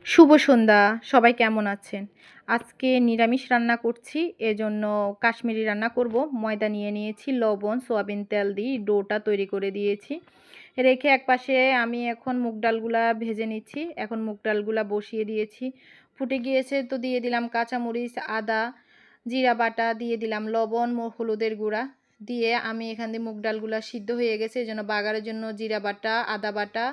শুভ সন্ধ্যা। সবাই কেমন আছেন? আজকে নিরামিষ রান্না করছি। এজন্য কাশ্মীরি রান্না করব। ময়দা নিয়ে নিয়েছি, লবণ, সয়াবিন তেল দিয়ে ডোটা তৈরি করে দিয়েছি। রেখে একপাশে আমি এখন মুগ ডালগুলা ভেজে নিচ্ছি। এখন মুগ ডালগুলা বসিয়ে দিয়েছি। ফুটে গিয়েছে তো দিয়ে দিলাম কাঁচামরিচ, আদা, জিরা বাটা, দিয়ে দিলাম লবণ, হলুদের গুঁড়া দিয়ে আমি এখান দিয়ে মুগ ডালগুলা সিদ্ধ হয়ে গেছে এজন্য বাগারের জন্য জিরা বাটা, আদা বাটা,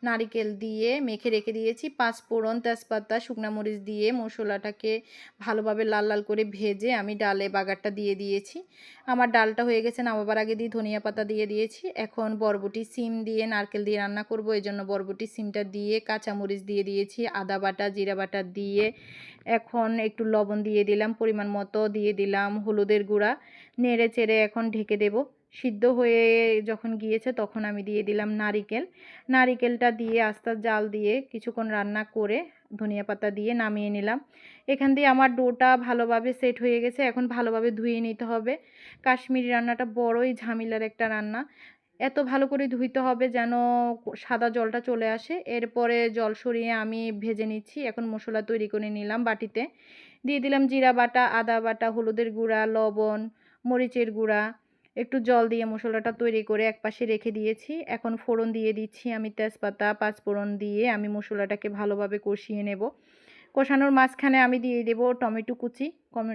নারিকেল দিয়ে মেখে রেখে দিয়েছি। পাঁচ ফোড়ন, তেজপাতা, শুকনা মরিচ দিয়ে মশলাটাকে ভালোভাবে লাল লাল করে ভেজে আমি ডালে বাগারটা দিয়ে দিয়েছি। আমার ডালটা হয়ে গেছে, নামাবার আগে দিয়ে ধনিয়া পাতা দিয়ে দিয়েছি। এখন বরবটি, সিম দিয়ে নারকেল দিয়ে রান্না করব, এই জন্য বরবটি সিমটা দিয়ে কাঁচামরিচ দিয়ে দিয়েছি, আদা বাটা, জিরা বাটা দিয়ে এখন একটু লবণ দিয়ে দিলাম, পরিমাণ মতো দিয়ে দিলাম হলুদের গুঁড়া, নেড়ে চেড়ে এখন ঢেকে দেব। সিদ্ধ হয়ে যখন গিয়েছে তখন আমি দিয়ে দিলাম নারিকেলটা দিয়ে আস্তে জাল দিয়ে কিছুক্ষণ রান্না করে ধনিয়া পাতা দিয়ে নামিয়ে নিলাম। এখান দিয়ে আমার ডোটা ভালোভাবে সেট হয়ে গেছে। এখন ভালোভাবে ধুয়ে নিতে হবে। কাশ্মীরি রান্নাটা বড়ই ঝামেলার একটা রান্না। এত ভালো করে ধুইতে হবে যেন সাদা জলটা চলে আসে। এরপরে জল সরিয়ে আমি ভেজে নিচ্ছি। এখন মশলা তৈরি করে নিলাম বাটিতে। দিয়ে দিলাম জিরা বাটা, আদা বাটা, হলুদের গুঁড়া, লবণ, মরিচের গুঁড়া, একটু জল দিয়ে মশলাটা তৈরি করে একপাশে রেখে দিয়েছি। এখন ফোড়ন দিয়ে দিচ্ছি আমি, তেজপাতা, পাঁচফোড়ন দিয়ে আমি মশলাটাকে ভালোভাবে কষিয়ে নেব। কষানোর মাঝখানে আমি দিয়ে দেব টমেটো কুচি।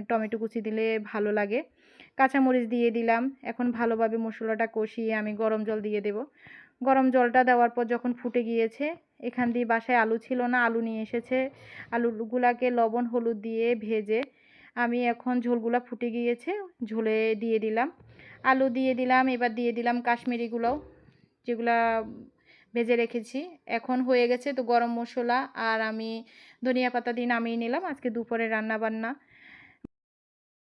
টমেটো কুচি দিলে ভালো লাগে। কাঁচামরিচ দিয়ে দিলাম। এখন ভালোভাবে মশলাটা কষিয়ে আমি গরম জল দিয়ে দেব। গরম জলটা দেওয়ার পর যখন ফুটে গিয়েছে, এখান দিয়ে বাসায় আলু ছিল না, আলু নিয়ে এসেছে। আলুগুলাকে লবণ হলুদ দিয়ে ভেজে আমি এখন ঝোলগুলা ফুটে গিয়েছে, ঝোলে দিয়ে দিলাম। আলু দিয়ে দিলাম, এবার দিয়ে দিলাম কাশ্মীরিগুলোও যেগুলা ভেজে রেখেছি। এখন হয়ে গেছে তো গরম মশলা আর আমি ধনিয়া পাতা দিয়ে নামিয়ে নিলাম। আজকে দুপুরে রান্না বান্না।